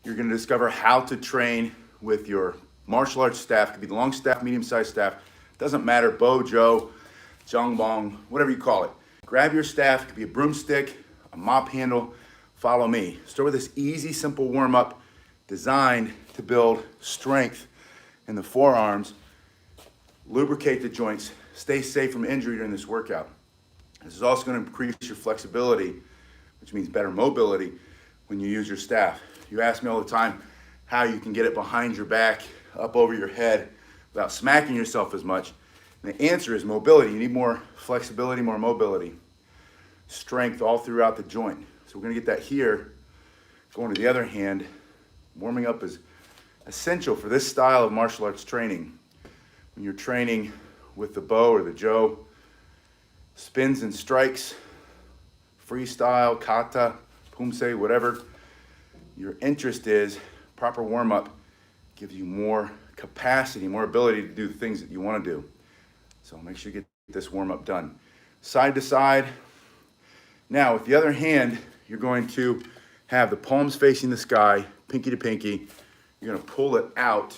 you're going to discover how to train with your martial arts staff. It could be the long staff, medium-sized staff. Doesn't matter, Bo, Joe, Jongbong, whatever you call it. Grab your staff. It could be a broomstick, a mop handle. Follow me. Start with this easy, simple warm-up designed to build strength in the forearms, lubricate the joints, stay safe from injury during this workout. This is also going to increase your flexibility, which means better mobility when you use your staff. You ask me all the time how you can get it behind your back, up over your head, without smacking yourself as much. And the answer is mobility. You need more flexibility, more mobility, strength all throughout the joint. So we're going to get that here. Going to the other hand, warming up is essential for this style of martial arts training. When you're training with the Bo or the Joe, spins and strikes, freestyle, kata, pumse, whatever your interest is, proper warm-up gives you more capacity, more ability to do the things that you want to do. So make sure you get this warm-up done. Side to side. Now with the other hand, you're going to have the palms facing the sky, pinky to pinky. You're going to pull it out.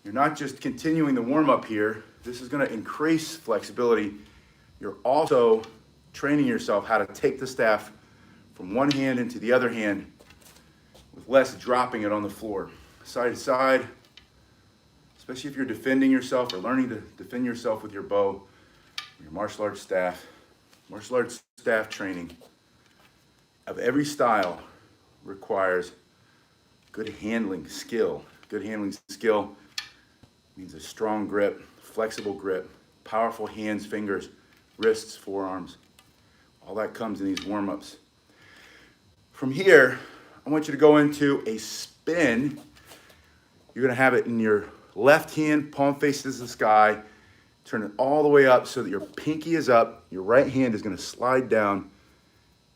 You're not just continuing the warm-up here. This is going to increase flexibility. You're also training yourself how to take the staff from one hand into the other hand with less dropping it on the floor. Side to side, especially if you're defending yourself or learning to defend yourself with your Bo, your martial arts staff. Martial arts staff training of every style requires good handling skill. Good handling skill means a strong grip, flexible grip, powerful hands, fingers, wrists, forearms. All that comes in these warm-ups. From here, I want you to go into a spin. You're going to have it in your left hand, palm faces the sky. Turn it all the way up so that your pinky is up. Your right hand is going to slide down.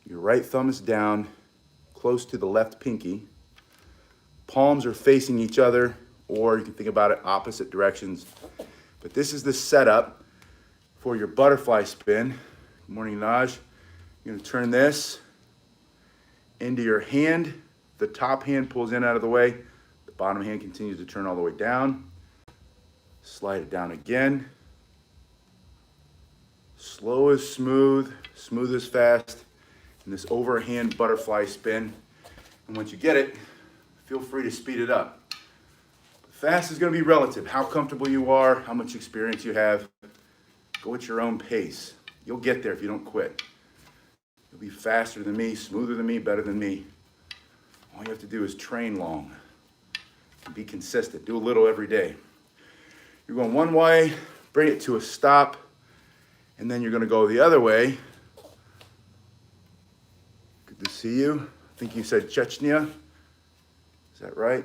Your right thumb is down, close to the left pinky. Palms are facing each other, or you can think about it opposite directions. But this is the setup for your butterfly spin. Good morning, Naj. You're going to turn this into your hand. The top hand pulls in out of the way. The bottom hand continues to turn all the way down. Slide it down again. Slow is smooth, smooth is fast. And this overhand butterfly spin. And once you get it, feel free to speed it up. Fast is going to be relative. How comfortable you are, how much experience you have. Go at your own pace. You'll get there if you don't quit. You'll be faster than me, smoother than me, better than me. All you have to do is train long and be consistent. Do a little every day. You're going one way, bring it to a stop, and then you're going to go the other way. Good to see you. I think you said Chechnya. Is that right?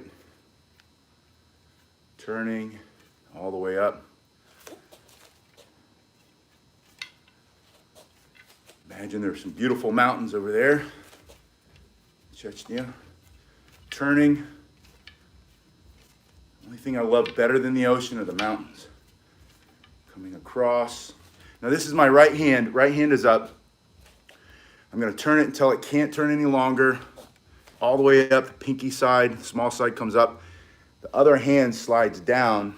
Turning all the way up. Imagine there's some beautiful mountains over there. Chechnya. Turning. The only thing I love better than the ocean are the mountains. Coming across. Now this is my right hand. Right hand is up. I'm going to turn it until it can't turn any longer. All the way up, the pinky side, the small side comes up. The other hand slides down.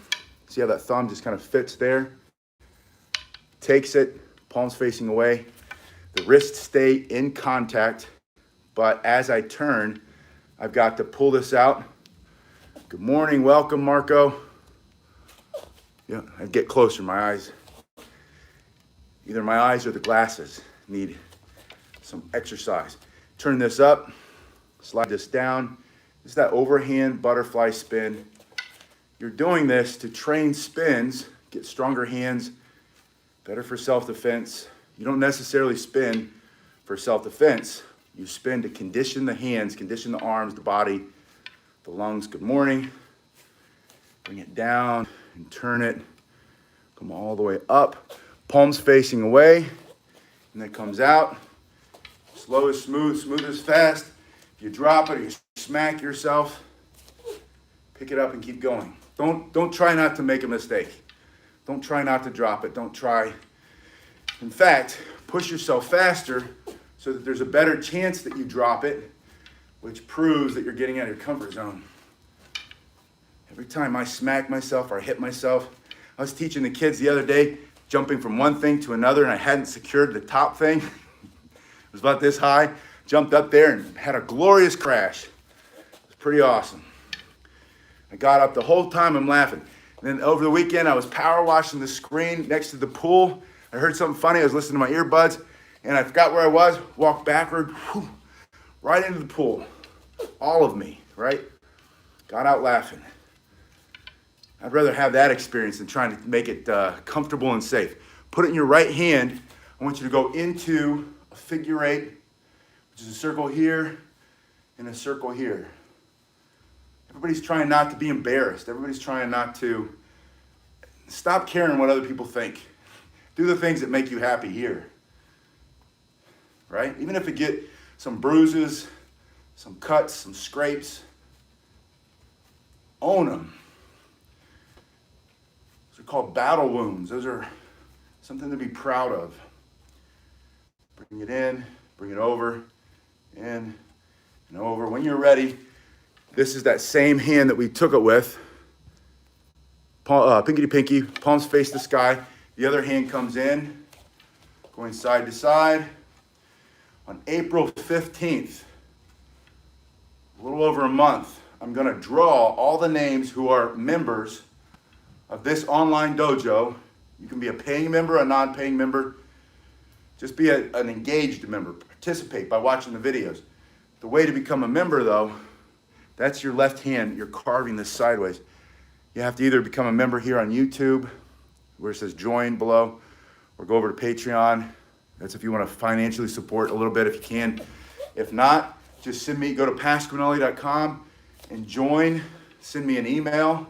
See how that thumb just kind of fits there? Takes it, palms facing away. The wrists stay in contact, but as I turn, I've got to pull this out. Good morning, welcome, Marco. Yeah, I get closer, my eyes. Either my eyes or the glasses need some exercise. Turn this up, slide this down. This is that overhand butterfly spin. You're doing this to train spins, get stronger hands, better for self-defense. You don't necessarily spin for self-defense. You spin to condition the hands, condition the arms, the body, the lungs. Good morning. Bring it down and turn it. Come all the way up. Palms facing away. And then comes out. Slow is smooth, smooth is fast. If you drop it or you smack yourself, pick it up and keep going. Don't try not to make a mistake. Don't try not to drop it. Don't try. In fact, push yourself faster so that there's a better chance that you drop it which proves that you're getting out of your comfort zone. Every time I smack myself or I hit myself, I was teaching the kids the other day, jumping from one thing to another, and I hadn't secured the top thing. It was about this high. Jumped up there and had a glorious crash. It was pretty awesome. I got up the whole time, I'm laughing. And then over the weekend, I was power washing the screen next to the pool. I heard something funny. I was listening to my earbuds, and I forgot where I was, walked backward, right into the pool. All of me, right? Got out laughing. I'd rather have that experience than trying to make it comfortable and safe. Put it in your right hand. I want you to go into a figure eight, which is a circle here and a circle here. Everybody's trying not to be embarrassed. Everybody's trying not to stop caring what other people think. Do the things that make you happy here, right? Even if you get some bruises, some cuts, some scrapes, own them. Those are called battle wounds. Those are something to be proud of. Bring it in, bring it over, in and over. When you're ready, this is that same hand that we took it with. Pinky to pinky, palms face the sky. The other hand comes in, going side to side. On April 15th, a little over a month, I'm going to draw all the names who are members of this online dojo. You can be a paying member, a non-paying member. Just be an engaged member. Participate by watching the videos. The way to become a member, though, that's your left hand. You're carving this sideways. You have to either become a member here on YouTube, where it says join below, or go over to Patreon. That's if you want to financially support a little bit if you can. If not, just go to Pasquinilli.com and join. Send me an email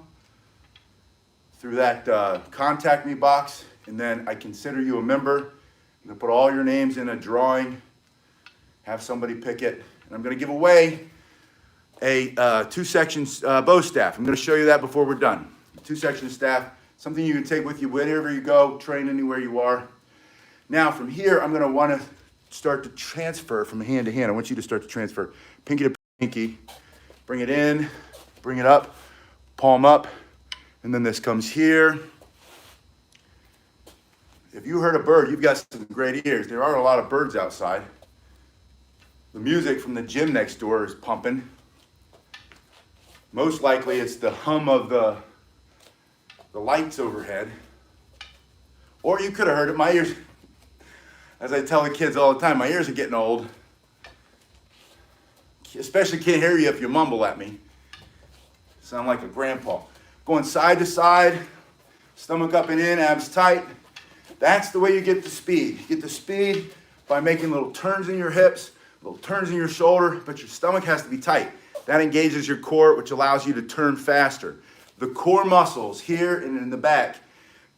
through that contact me box, and then I consider you a member. I'm going to put all your names in a drawing, have somebody pick it, and I'm going to give away a 2-section bow staff. I'm going to show you that before we're done. 2-section staff, something you can take with you wherever you go, train anywhere you are. Now from here, I'm going to want to start to transfer from hand to hand. I want you to start to transfer pinky to pinky. Bring it in, bring it up, palm up, and then this comes here. If you heard a bird, you've got some great ears. There are a lot of birds outside. The music from the gym next door is pumping. Most likely it's the hum of the lights overhead. Or you could have heard it. My ears, as I tell the kids all the time, my ears are getting old. Especially can't hear you if you mumble at me. Sound like a grandpa. Going side to side, stomach up and in, abs tight. That's the way you get the speed. You get the speed by making little turns in your hips, little turns in your shoulder, but your stomach has to be tight. That engages your core, which allows you to turn faster. The core muscles here and in the back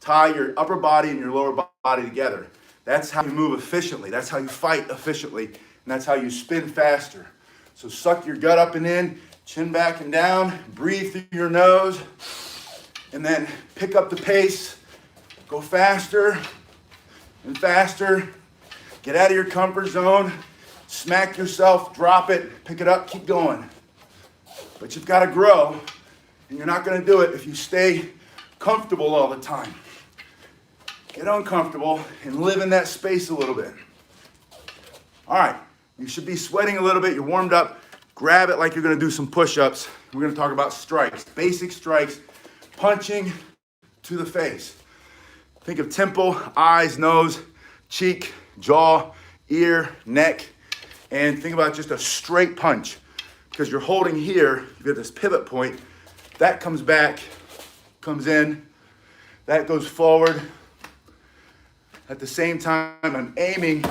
tie your upper body and your lower body together. That's how you move efficiently. That's how you fight efficiently. And that's how you spin faster. So suck your gut up and in, chin back and down, breathe through your nose, and then pick up the pace. Go faster and faster. Get out of your comfort zone. Smack yourself, drop it, pick it up, keep going. But you've got to grow, and you're not going to do it if you stay comfortable all the time. Get uncomfortable and live in that space a little bit. All right, you should be sweating a little bit. You're warmed up. Grab it like you're going to do some push-ups. We're going to talk about strikes, basic strikes, punching to the face. Think of temple, eyes, nose, cheek, jaw, ear, neck, and think about just a straight punch. Because you're holding here, you've got this pivot point, that comes back, comes in, that goes forward. At the same time, I'm aiming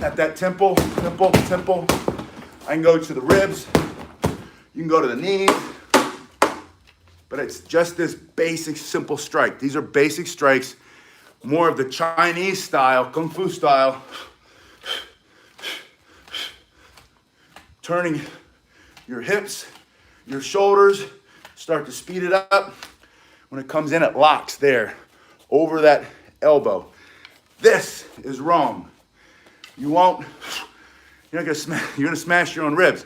at that temple. I can go to the ribs, you can go to the knees, but it's just this basic, simple strike. These are basic strikes, more of the Chinese style, Kung Fu style. Turning your hips, your shoulders, start to speed it up. When it comes in, it locks there, over that elbow. This is wrong. You're not gonna smash your own ribs.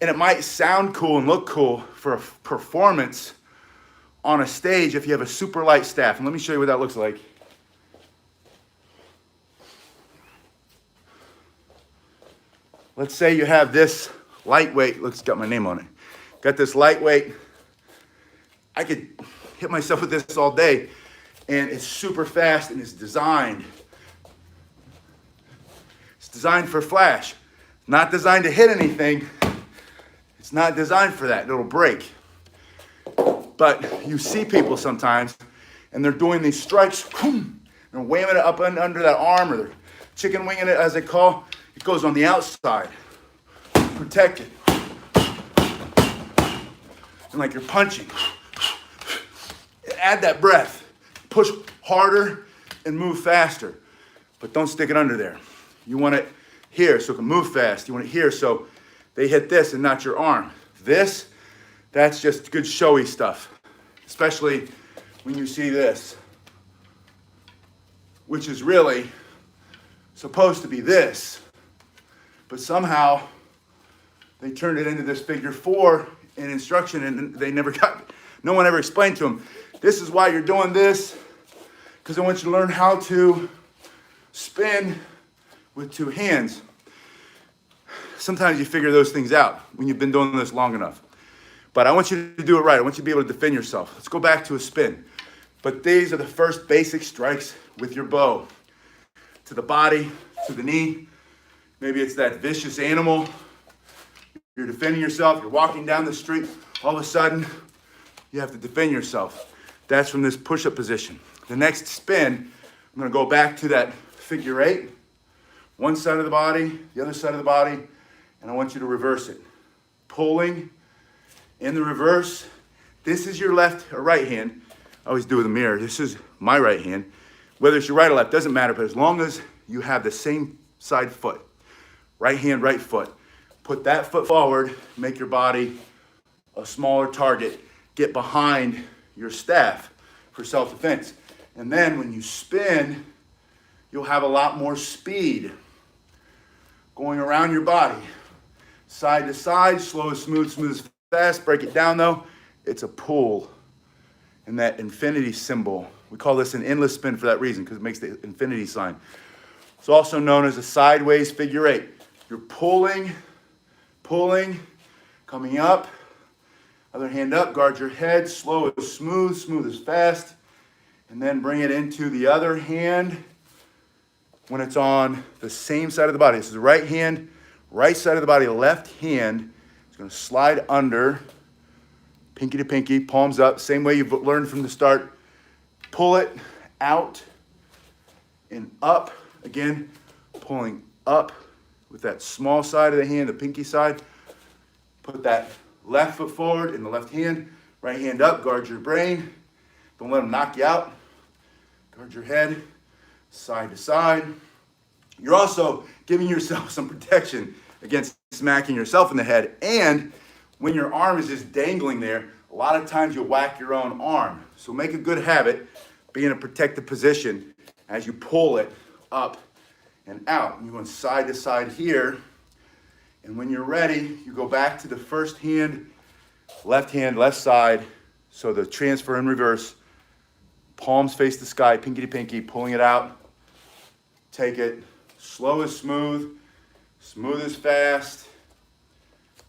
And it might sound cool and look cool for a performance on a stage if you have a super light staff. And let me show you what that looks like. Let's say you have this lightweight, looks got my name on it. Got this lightweight. I could hit myself with this all day, and it's super fast and it's designed. It's designed for flash. Not designed to hit anything. It's not designed for that. It'll break. But you see people sometimes, and they're doing these strikes, and they're whamming it up under that arm, or they're chicken winging it, as they call. It goes on the outside. Protect it. And like you're punching. Add that breath. Push harder and move faster. But don't stick it under there. You want it here so it can move fast. You want it here so they hit this and not your arm. This, that's just good showy stuff. Especially when you see this, which is really supposed to be this. But somehow they turned it into this figure 4 in instruction, and no one ever explained to them, this is why you're doing this, because I want you to learn how to spin with 2 hands. Sometimes you figure those things out when you've been doing this long enough. But I want you to do it right. I want you to be able to defend yourself. Let's go back to a spin. But these are the first basic strikes with your bow. To the body, to the knee. Maybe it's that vicious animal. You're defending yourself. You're walking down the street. All of a sudden, you have to defend yourself. That's from this push-up position. The next spin, I'm going to go back to that figure 8. One side of the body, the other side of the body, and I want you to reverse it. Pulling in the reverse. This is your left or right hand. I always do with a mirror. This is my right hand. Whether it's your right or left, doesn't matter, but as long as you have the same side foot. Right hand, right foot. Put that foot forward, make your body a smaller target. Get behind your staff for self-defense. And then when you spin, you'll have a lot more speed going around your body. Side to side, slow as smooth, smooth as fast. Break it down though. It's a pull. And that infinity symbol. We call this an endless spin for that reason, because it makes the infinity sign. It's also known as a sideways figure 8. You're pulling, coming up, other hand up, guard your head, slow as smooth, smooth as fast, and then bring it into the other hand when it's on the same side of the body. This is the right hand, right side of the body, left hand is going to slide under, pinky to pinky, palms up, same way you've learned from the start. Pull it out and up, again, pulling up with that small side of the hand, the pinky side. Put that left foot forward in the left hand, right hand up, guard your brain. Don't let them knock you out. Guard your head, side to side. You're also giving yourself some protection against smacking yourself in the head. And when your arm is just dangling there, a lot of times you'll whack your own arm. So make a good habit, be in a protected position as you pull it up and out. And you're going side to side here. And when you're ready, you go back to the first hand, left side. So the transfer in reverse, palms face the sky, pinky to pinky, pulling it out. Take it, slow as smooth, smooth as fast.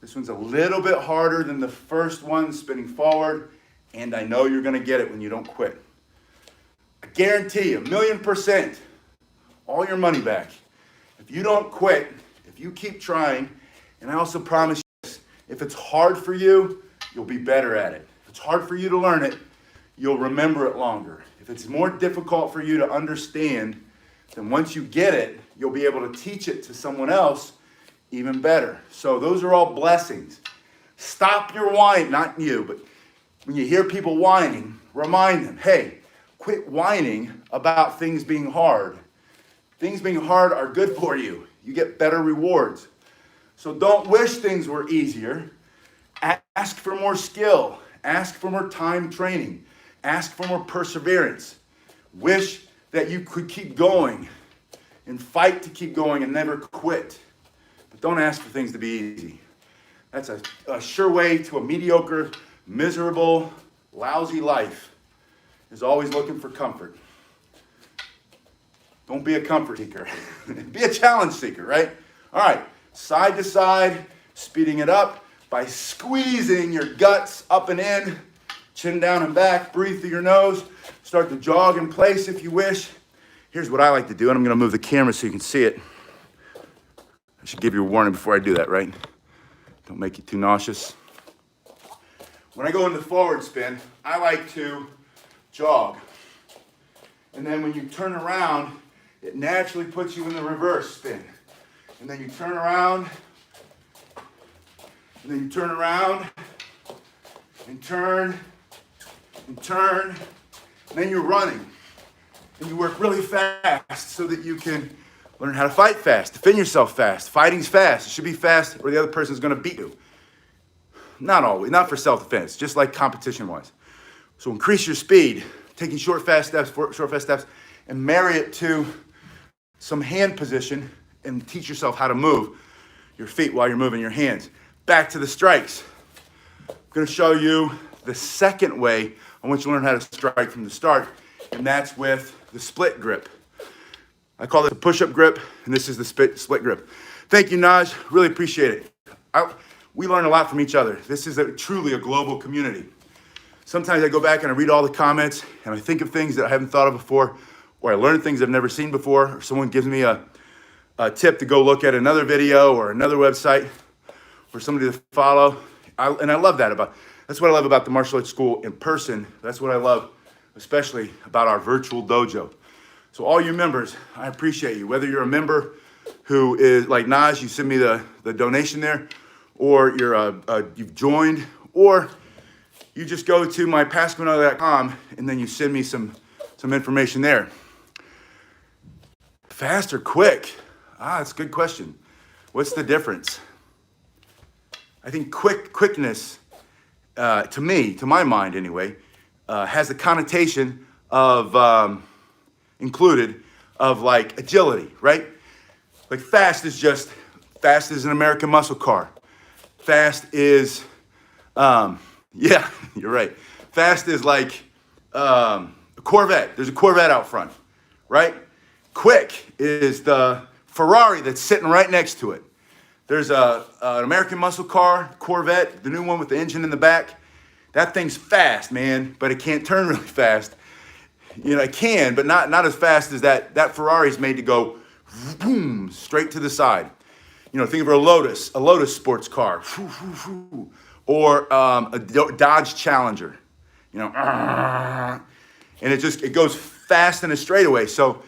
This one's a little bit harder than the first one, spinning forward. And I know you're going to get it when you don't quit. I guarantee you, 1,000,000%, all your money back. If you don't quit, if you keep trying, and I also promise you this, if it's hard for you, you'll be better at it. If it's hard for you to learn it, you'll remember it longer. If it's more difficult for you to understand, then once you get it, you'll be able to teach it to someone else even better. So those are all blessings. Stop your whine, not you, but when you hear people whining, remind them, hey, quit whining about things being hard. Things being hard are good for you. You get better rewards. So don't wish things were easier. Ask for more skill. Ask for more time training. Ask for more perseverance. Wish that you could keep going and fight to keep going and never quit. But don't ask for things to be easy. That's a sure way to a mediocre, miserable, lousy life, is always looking for comfort. Don't be a comfort seeker. Be a challenge seeker, right? All right, side to side, speeding it up by squeezing your guts up and in, chin down and back, breathe through your nose, start to jog in place if you wish. Here's what I like to do, and I'm gonna move the camera so you can see it. I should give you a warning before I do that, right? Don't make you too nauseous. When I go into forward spin, I like to jog. And then when you turn around, it naturally puts you in the reverse spin. And then you turn around, and then you turn around, and turn, and turn, and then you're running. And you work really fast so that you can learn how to fight fast, defend yourself fast. Fighting's fast. It should be fast or the other person's gonna beat you. Not always, not for self-defense, just like competition-wise. So increase your speed, taking short, fast steps, and marry it to some hand position and teach yourself how to move your feet while you're moving your hands. Back to the strikes. I'm gonna show you the second way on which you learn how to strike from the start, and that's with the split grip. I call it a push-up grip, and this is the split grip. Thank you, Naj. Really appreciate it. We learn a lot from each other. This is truly a global community. Sometimes I go back and I read all the comments, and I think of things that I haven't thought of before, or I learn things I've never seen before, or someone gives me a tip to go look at another video or another website for somebody to follow. And I love that that's what I love about the martial arts school in person. That's what I love, especially about our virtual dojo. So all you members, I appreciate you. Whether you're a member who is like Naj, you send me the donation there, or you've joined, or you just go to my Pasquinilli.com and then you send me some information there. Fast or quick? That's a good question. What's the difference? I think quickness, to me, to my mind anyway, has the connotation of included of like agility, right? Like fast is an American muscle car. Fast is, yeah, you're right. Fast is like a Corvette. There's a Corvette out front, right? Quick is the Ferrari that's sitting right next to it. There's an American muscle car, Corvette, the new one with the engine in the back. That thing's fast, man, but it can't turn really fast. You know, it can, but not as fast as that Ferrari's made to go boom, straight to the side. You know, think of a Lotus sports car, or a Dodge Challenger, you know, and it goes fast in a straightaway. So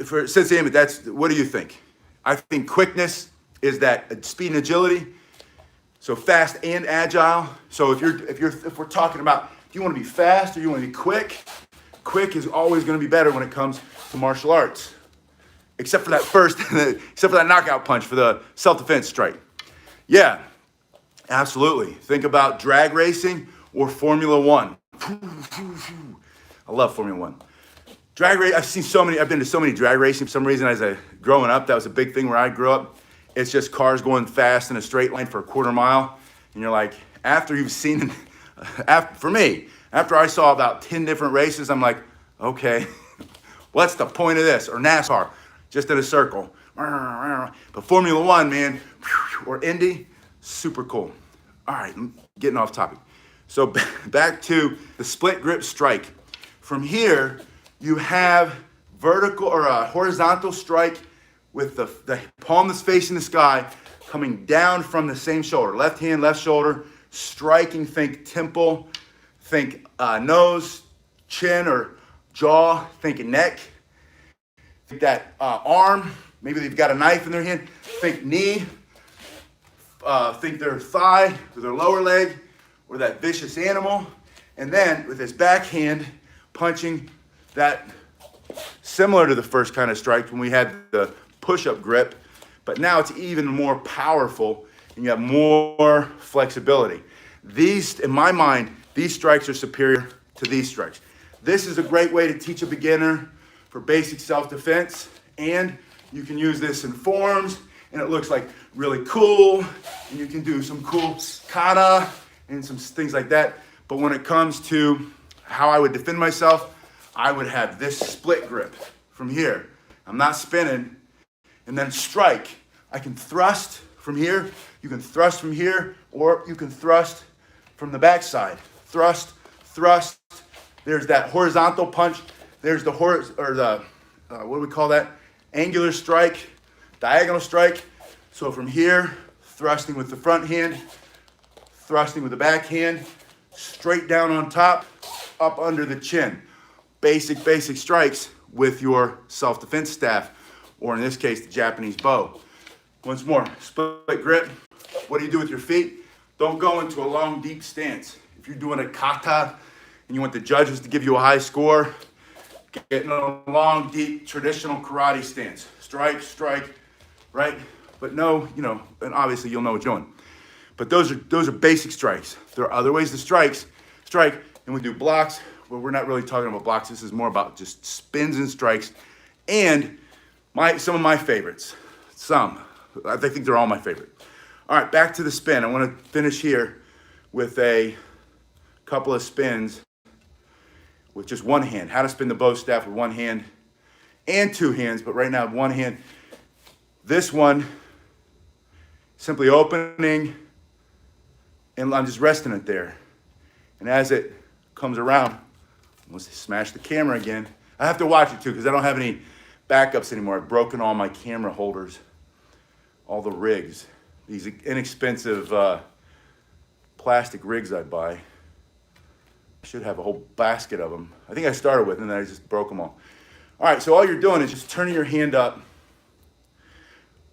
for Sensei Emmett, what do you think? I think quickness is that speed and agility. So fast and agile. So if we're talking about, do you want to be fast or you want to be quick? Quick is always going to be better when it comes to martial arts. Except for that knockout punch for the self-defense strike. Yeah, absolutely. Think about drag racing or Formula One. I love Formula One. Drag race, I've been to so many drag racing for some reason. Growing up, that was a big thing where I grew up. It's just cars going fast in a straight line for a quarter mile. And you're like, after you've seen, for me, after I saw about 10 different races, I'm like, okay, what's the point of this? Or NASCAR. Just in a circle. But Formula One, man, or Indy, super cool. All right, I'm getting off topic. So back to the split grip strike. From here, you have vertical or a horizontal strike with the palm that's facing the sky coming down from the same shoulder. Left hand, left shoulder, striking, think temple, think nose, chin or jaw, think neck. That arm, maybe they've got a knife in their hand, think knee, think their thigh or their lower leg, or that vicious animal. And then with his backhand, punching that, similar to the first kind of strike when we had the push-up grip, but now it's even more powerful and you have more flexibility. These, in my mind, these strikes are superior to these strikes. This is a great way to teach a beginner for basic self-defense, and you can use this in forms and it looks like really cool, and you can do some cool kata and some things like that. But when it comes to how I would defend myself, I would have this split grip from here. I'm not spinning, and then strike. I can thrust from here, you can thrust from here, or you can thrust from the backside. Thrust, thrust. There's that horizontal punch. There's the what do we call that? Angular strike, diagonal strike. So from here, thrusting with the front hand, thrusting with the back hand, straight down on top, up under the chin. Basic strikes with your self-defense staff, or in this case, the Japanese bow. Once more, split grip. What do you do with your feet? Don't go into a long, deep stance. If you're doing a kata and you want the judges to give you a high score, get in a long, deep, traditional karate stance. Strike, strike, right? But no, and obviously you'll know what you're doing. But those are basic strikes. There are other ways to strike, and we do blocks. Well, we're not really talking about blocks. This is more about just spins and strikes. And some of my favorites. I think they're all my favorite. All right, back to the spin. I want to finish here with a couple of spins with just one hand. How to spin the bow staff with one hand and two hands, but right now one hand. This one, simply opening, and I'm just resting it there. And as it comes around, I'm gonna smash the camera again. I have to watch it too, because I don't have any backups anymore. I've broken all my camera holders, all the rigs, these inexpensive plastic rigs I buy. I should have a whole basket of them. I think I started with, and then I just broke them all. All right, so all you're doing is just turning your hand up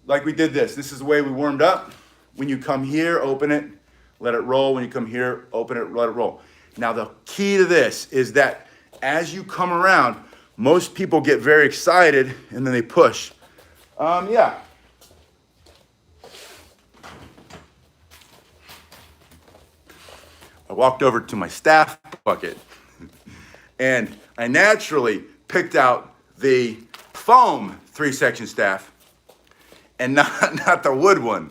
like we did this. This is the way we warmed up. When you come here, open it, let it roll. When you come here, open it, let it roll. Now the key to this is that as you come around, most people get very excited and then they push. Yeah. I walked over to my staff bucket and I naturally picked out the foam 3-section staff and not the wood one.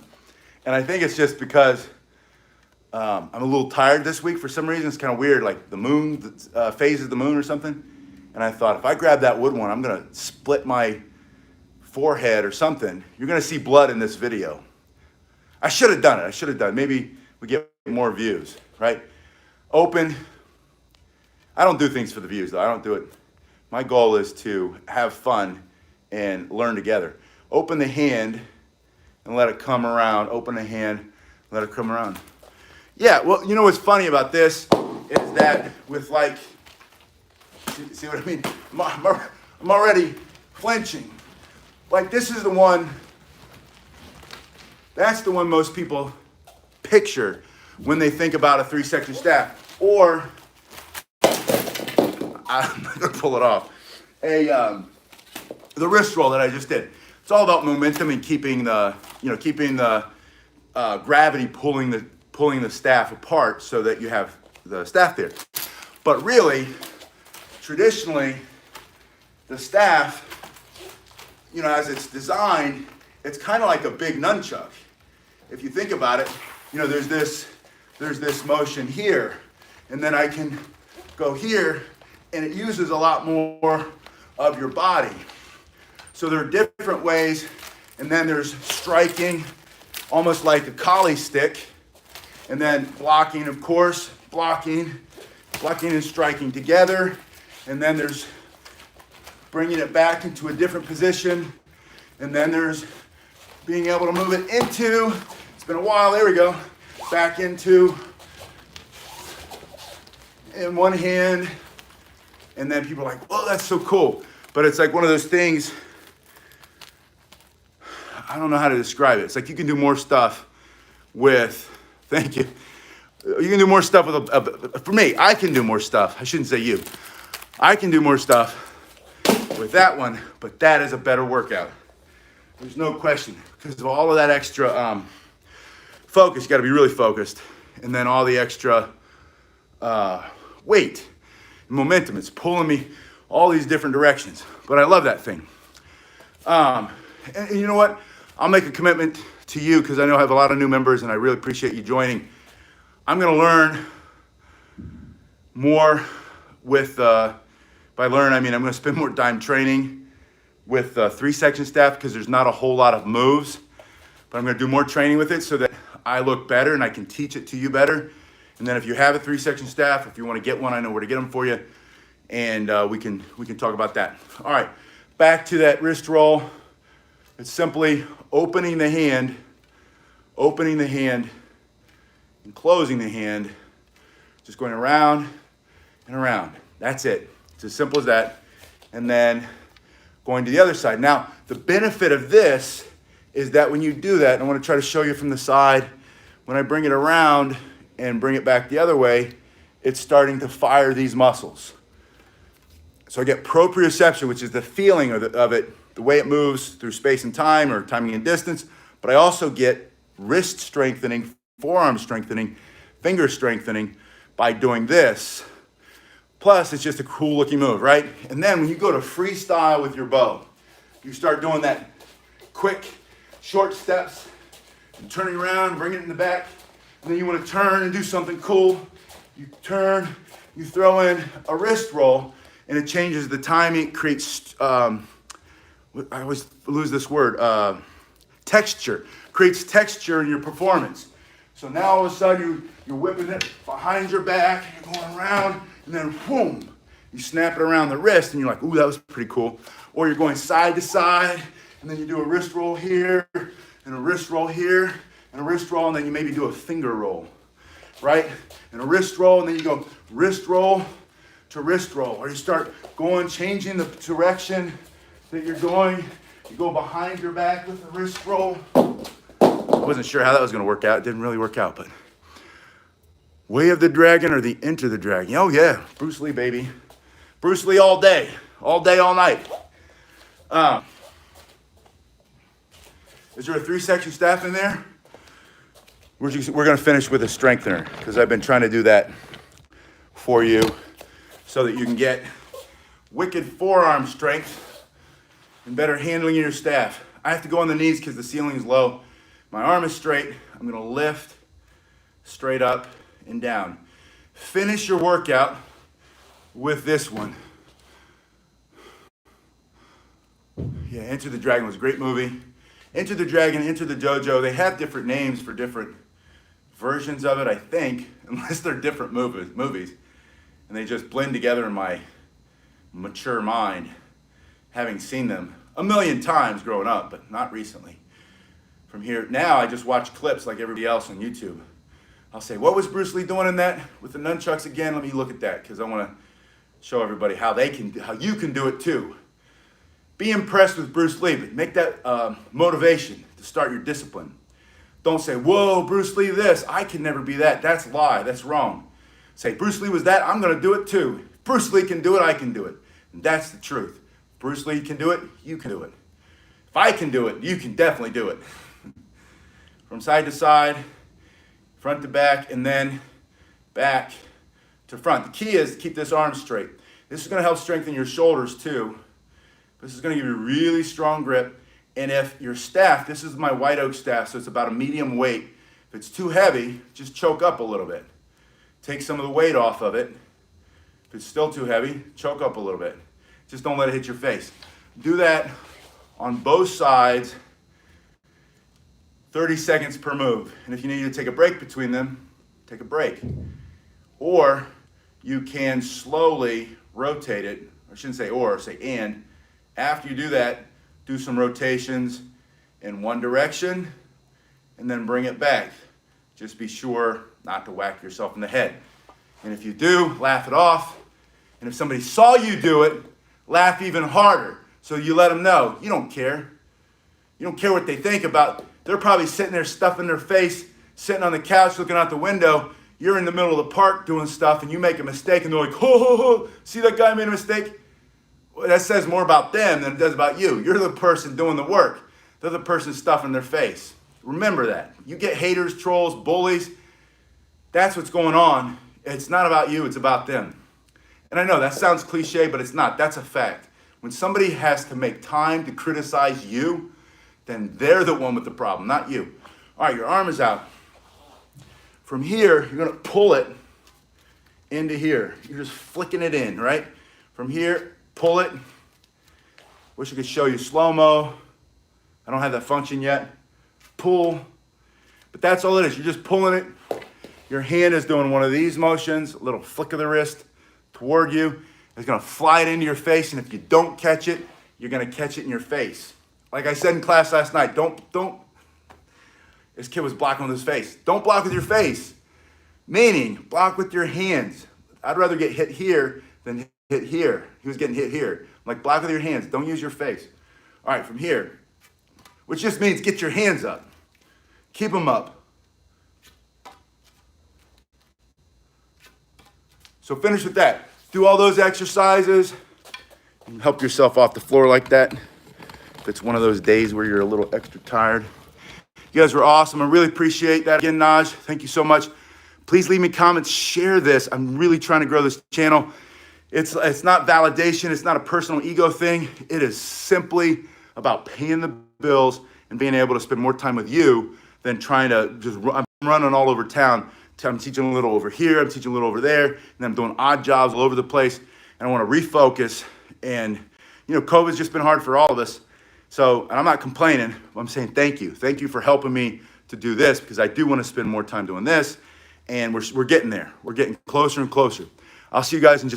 And I think it's just because I'm a little tired this week for some reason. It's kind of weird, like the moon, phases of the moon or something. And I thought, if I grab that wood one, I'm gonna split my forehead or something. You're gonna see blood in this video. I should have done it. Maybe we get more views, right? Open. I don't do things for the views though. I don't do it. My goal is to have fun and learn together. Open the hand and let it come around. Open the hand, let it come around. Yeah, well, you know what's funny about this is that with see what I mean? I'm already flinching. Like this is the one, that's the one most people picture when they think about a 3-section staff. Or, I'm not gonna pull it off, the wrist roll that I just did. It's all about momentum and keeping the gravity pulling the staff apart so that you have the staff there. But really, traditionally, the staff, as it's designed, it's kind of like a big nunchuck. If you think about it, there's this motion here, and then I can go here, and it uses a lot more of your body. So there are different ways, and then there's striking, almost like a collie stick, and then blocking, of course, blocking and striking together, and then there's bringing it back into a different position, and then there's being able to move it into, it's been a while, there we go, back into in one hand, and then people are like, oh, that's so cool. But it's like one of those things, I don't know how to describe it. It's like you can do more stuff with, thank you. You can do more stuff with, for me, I can do more stuff. I shouldn't say you. I can do more stuff with that one, but that is a better workout. There's no question, because of all of that extra focus, you gotta be really focused. And then all the extra weight, momentum, it's pulling me all these different directions. But I love that thing. And you know what? I'll make a commitment to you because I know I have a lot of new members and I really appreciate you joining. I'm going to learn more with, by learn, I mean I'm going to spend more time training with 3-section staff because there's not a whole lot of moves, but I'm going to do more training with it so that I look better and I can teach it to you better. And then if you have a 3-section staff, if you want to get one, I know where to get them for you, and we can talk about that. All right, back to that wrist roll. It's simply opening the hand, and closing the hand, just going around and around. That's it. It's as simple as that. And then going to the other side. Now, the benefit of this is that when you do that, and I want to try to show you from the side, when I bring it around and bring it back the other way, it's starting to fire these muscles. So I get proprioception, which is the feeling of it, the way it moves through space and time or timing and distance, but I also get wrist strengthening, forearm strengthening, finger strengthening by doing this. Plus, it's just a cool looking move, right? And then when you go to freestyle with your bow, you start doing that quick, short steps, and turning around, bring it in the back, and then you want to turn and do something cool. You turn, you throw in a wrist roll, and it changes the timing, it creates, I always lose this word, texture. Creates texture in your performance. So now all of a sudden you're whipping it behind your back, you're going around, and then boom, you snap it around the wrist, and you're like, ooh, that was pretty cool. Or you're going side to side, and then you do a wrist roll here, and a wrist roll here, and a wrist roll, and then you maybe do a finger roll, right? And a wrist roll, and then you go wrist roll to wrist roll, or you start going, changing the direction that you're going. You go behind your back with the wrist roll. I wasn't sure how that was going to work out. It didn't really work out, but Way of the Dragon or the Enter the Dragon? Oh yeah, Bruce Lee, baby. Bruce Lee all day, all night. Is there a 3-section staff in there? We're going to finish with a strengthener because I've been trying to do that for you so that you can get wicked forearm strength and better handling of your staff. I have to go on the knees because the ceiling is low. My arm is straight. I'm going to lift straight up and down. Finish your workout with this one. Yeah, Enter the Dragon was a great movie. Enter the Dragon, Enter the Dojo. They have different names for different versions of it, I think, unless they're different movies. And they just blend together in my mature mind, having seen them a million times growing up, but not recently. From here, now I just watch clips like everybody else on YouTube. I'll say, what was Bruce Lee doing in that with the nunchucks again? Let me look at that because I want to show everybody how you can do it too. Be impressed with Bruce Lee, but make that motivation to start your discipline. Don't say, whoa, Bruce Lee this, I can never be that. That's a lie, that's wrong. Say, Bruce Lee was that, I'm going to do it too. If Bruce Lee can do it, I can do it. And that's the truth. If Bruce Lee can do it, you can do it. If I can do it, you can definitely do it. From side to side, front to back, and then back to front. The key is to keep this arm straight. This is going to help strengthen your shoulders too. This is going to give you a really strong grip. And if your staff, this is my white oak staff, so it's about a medium weight. If it's too heavy, just choke up a little bit. Take some of the weight off of it. If it's still too heavy, choke up a little bit. Just don't let it hit your face. Do that on both sides, 30 seconds per move. And if you need to take a break between them, take a break. Or you can slowly rotate it. I shouldn't say or, say and. After you do that, do some rotations in one direction and then bring it back. Just be sure not to whack yourself in the head. And if you do, laugh it off. And if somebody saw you do it, laugh even harder. So you let them know you don't care. You don't care what they think about. They're probably sitting there stuffing their face, sitting on the couch looking out the window. You're in the middle of the park doing stuff and you make a mistake and they're like, ho, ho, ho, see that guy made a mistake? Well, that says more about them than it does about you. You're the person doing the work. They're the person stuffing their face. Remember that. You get haters, trolls, bullies. That's what's going on. It's not about you, it's about them. And I know that sounds cliche, but it's not. That's a fact. When somebody has to make time to criticize you, then they're the one with the problem, not you. All right, your arm is out. From here, you're gonna pull it into here. You're just flicking it in, right? From here, pull it. Wish I could show you slow-mo. I don't have that function yet. Pull. But that's all it is. You're just pulling it. Your hand is doing one of these motions, a little flick of the wrist toward you. It's gonna fly it into your face, and if you don't catch it, you're gonna catch it in your face. Like I said in class last night, don't, this kid was blocking with his face. Don't block with your face. Meaning, block with your hands. I'd rather get hit here than hit here. He was getting hit here. I'm like, block with your hands. Don't use your face. All right, from here, which just means get your hands up. Keep them up. So finish with that. Do all those exercises. And help yourself off the floor like that. If it's one of those days where you're a little extra tired. You guys were awesome. I really appreciate that. Again, Naj, thank you so much. Please leave me comments. Share this. I'm really trying to grow this channel. It's not validation. It's not a personal ego thing. It is simply about paying the bills and being able to spend more time with you than trying to just I'm running all over town. I'm teaching a little over here. I'm teaching a little over there. And I'm doing odd jobs all over the place. And I want to refocus. And, COVID's just been hard for all of us. So, and I'm not complaining. I'm saying thank you. Thank you for helping me to do this because I do want to spend more time doing this. And we're getting there. We're getting closer and closer. I'll see you guys in just